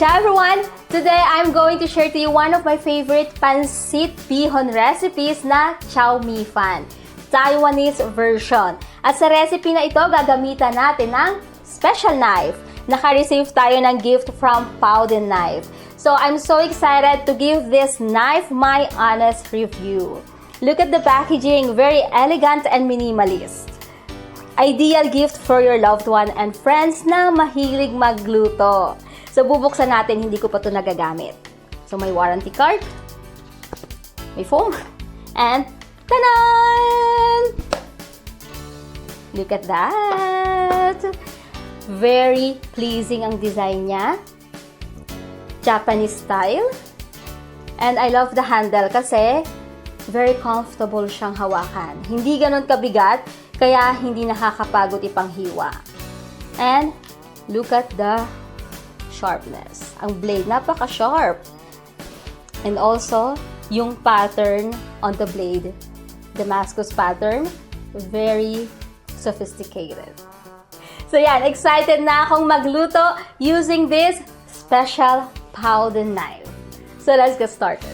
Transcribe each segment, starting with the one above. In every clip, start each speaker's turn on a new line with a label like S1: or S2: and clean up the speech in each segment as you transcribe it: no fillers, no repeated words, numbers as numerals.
S1: Ciao everyone! Today I'm going to share to you one of my favorite pancit bihon recipes na chow mi fan, Taiwanese version. At sa recipe na ito, gagamitan natin ng special knife. Naka-receive tayo ng gift from Powden Knife. So I'm so excited to give this knife my honest review. Look at the packaging, very elegant and minimalist. Ideal gift for your loved one and friends na mahilig magluto. So, bubuksan natin, hindi ko pa ito nagagamit. So, may warranty card, may foam, and tanan! Look at that! Very pleasing ang design niya. Japanese style. And I love the handle kasi very comfortable siyang hawakan. Hindi ganun kabigat, kaya hindi nakakapagod ipanghiwa. And look at the sharpness. Ang blade, napaka-sharp. And also, yung pattern on the blade, Damascus pattern, very sophisticated. So yan, excited na akong magluto using this special Powden knife. So let's get started.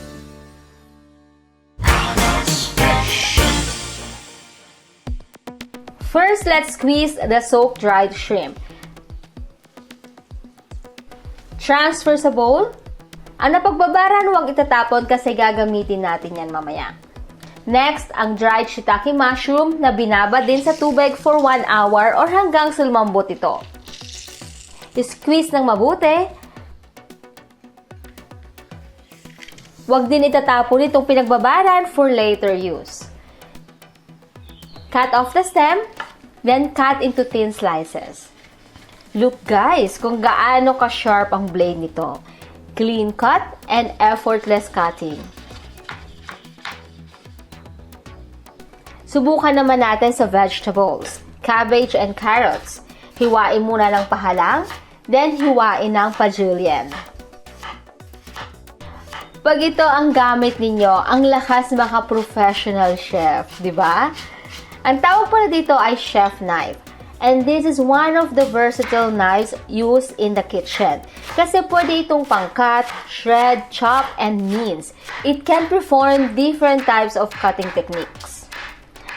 S1: First, let's squeeze the soak-dried shrimp. Transfer sa bowl. Ang napagbabaran, huwag itatapon kasi gagamitin natin yan mamaya. Next, ang dried shiitake mushroom na binabad din sa tubig for 1 hour or hanggang sa lumambot ito. Squeeze ng mabuti. Huwag din itatapon itong pinagbabaran for later use. Cut off the stem, then cut into thin slices. Look guys, kung gaano ka-sharp ang blade nito. Clean cut and effortless cutting. Subukan naman natin sa vegetables, cabbage and carrots. Hiwain muna ng pahalang, then hiwain ng pa-julienne. Pag ito ang gamit ninyo, ang lakas maka-professional chef, di ba? Ang tawag pala dito ay chef knife. And this is one of the versatile knives used in the kitchen. Kasi pwede itong pang-cut, shred, chop, and mince. It can perform different types of cutting techniques.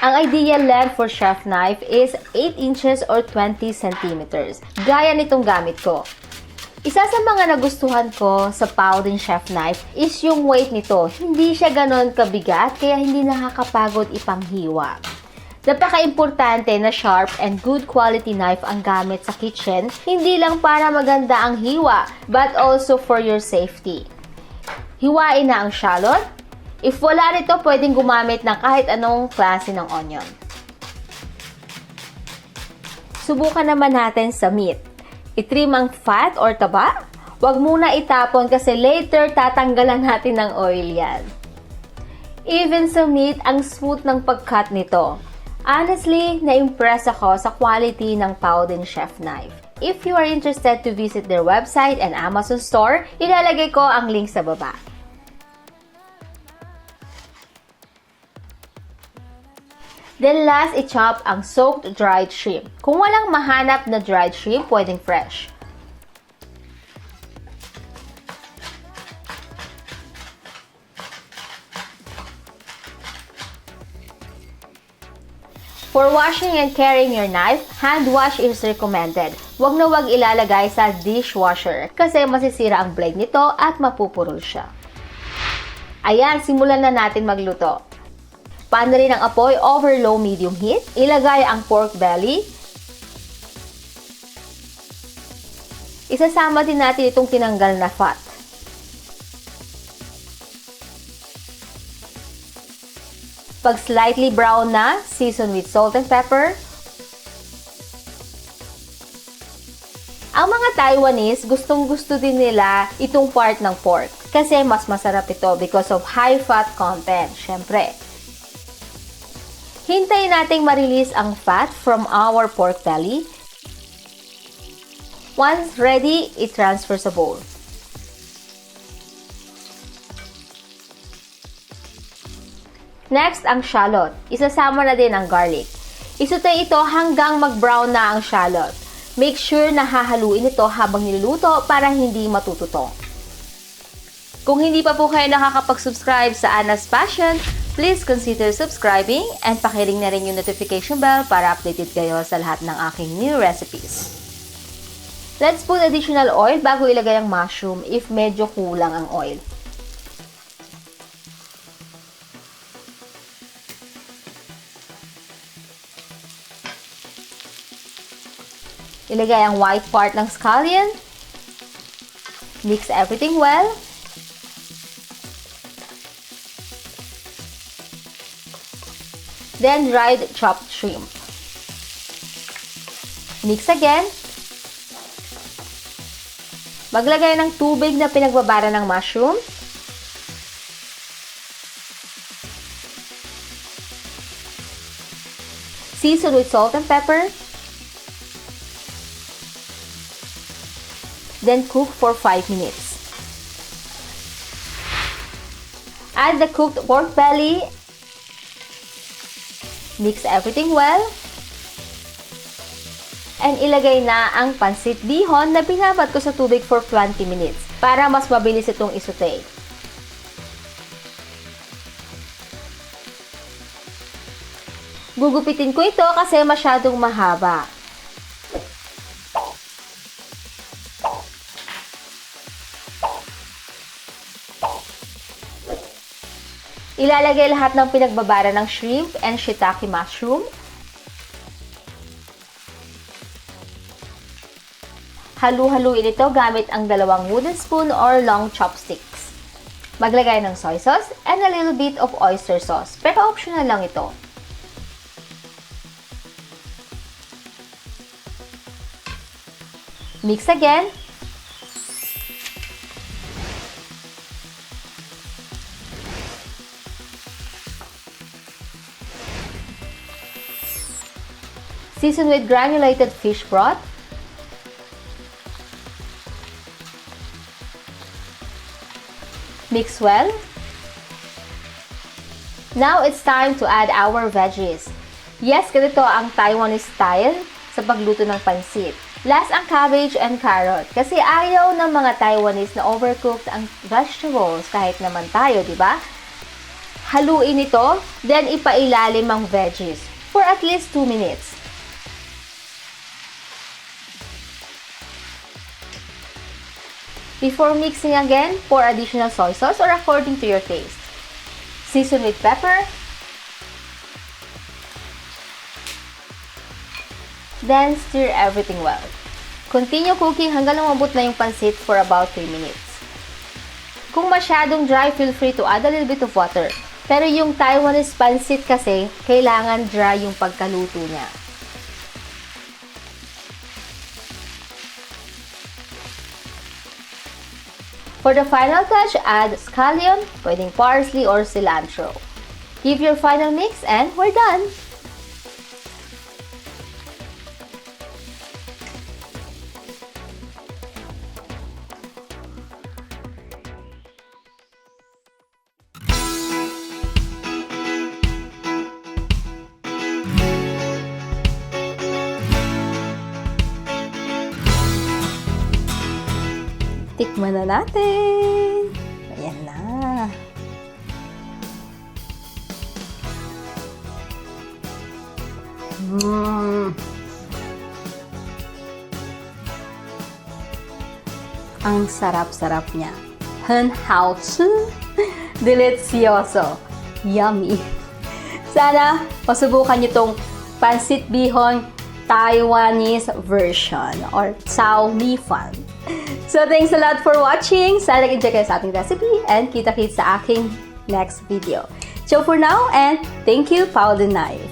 S1: Ang ideal length for chef knife is 8 inches or 20 centimeters. Gaya nitong gamit ko. Isa sa mga nagustuhan ko sa Powden chef knife is yung weight nito. Hindi siya ganon kabigat kaya hindi nakakapagod ipanghiwa. Napaka-importante na sharp and good quality knife ang gamit sa kitchen, hindi lang para maganda ang hiwa, but also for your safety. Hiwain na ang shallot. If wala nito, pwedeng gumamit ng kahit anong klase ng onion. Subukan naman natin sa meat. I-trim ang fat or taba. Huwag muna itapon kasi later tatanggalan natin ng oil yan. Even sa meat, ang smooth ng pag-cut nito. Honestly, na-impress ako sa quality ng Powden chef knife. If you are interested to visit their website and Amazon store, ilalagay ko ang link sa baba. Then last, i-chop ang soaked dried shrimp. Kung walang mahanap na dried shrimp, pwedeng fresh. For washing and carrying your knife, hand wash is recommended. Huwag na huwag ilalagay sa dishwasher kasi masisira ang blade nito at mapupurol siya. Ayan, simulan na natin magluto. Paan rin ang apoy over low-medium heat. Ilagay ang pork belly. Isasama din natin itong tinanggal na fat. Pag slightly brown na, season with salt and pepper. Ang mga Taiwanese, gustong-gusto din nila itong part ng pork. Kasi mas masarap ito because of high fat content, syempre. Hintayin nating ma-release ang fat from our pork belly. Once ready, i-transfer sa bowl. Next, ang shallot. Isasama na din ang garlic. Isutay ito hanggang mag-brown na ang shallot. Make sure na hahaluin ito habang niluluto para hindi matututong. Kung hindi pa po kayo nakakapag-subscribe sa Anna's Passion, please consider subscribing and pakiring na rin yung notification bell para updated kayo sa lahat ng aking new recipes. Let's put additional oil bago ilagay ang mushroom if medyo kulang ang oil. Ilagay ang white part ng scallion. Mix everything well. Then dried chopped shrimp. Mix again. Maglagay ng tubig na pinagbabara ng mushroom. Season with salt and pepper. Then cook for 5 minutes. Add the cooked pork belly. Mix everything well. And ilagay na ang pansit bihon na binabad ko sa tubig for 20 minutes para mas mabilis itong isaute. Gugupitin ko ito kasi masyadong mahaba. Ilalagay lahat ng pinagbabara ng shrimp and shiitake mushroom. Halu-haluin ito gamit ang 2 wooden spoon or long chopsticks. Maglagay ng soy sauce and a little bit of oyster sauce, pero optional lang ito. Mix again. Season with granulated fish broth. Mix well. Now it's time to add our veggies. Yes, ganito ang Taiwanese style sa pagluto ng pansit. Last ang cabbage and carrot kasi ayaw ng mga Taiwanese na overcooked ang vegetables kahit naman tayo, di ba? Haluin ito, then ipailalim ang veggies for at least 2 minutes. Before mixing again, pour additional soy sauce or according to your taste. Season with pepper. Then stir everything well. Continue cooking hanggang lumambot na yung pansit for about 3 minutes. Kung masyadong dry, feel free to add a little bit of water. Pero yung Taiwanese pansit kasi, kailangan dry yung pagkaluto niya. For the final touch, add scallion, pwedeng parsley or cilantro. Give your final mix and we're done! Tikman na natin. Ayan na. Ang sarap-sarap niya. 很好吃. Delicioso. Yummy. Sana masubukan niyo tong pansit bihon Taiwanese version or Cao Mi Fan. So, thanks a lot for watching. Sana nag-enjoy kayo sa ating recipe and kita-kits sa aking next video. So, for now, and thank you, Paul the Knife.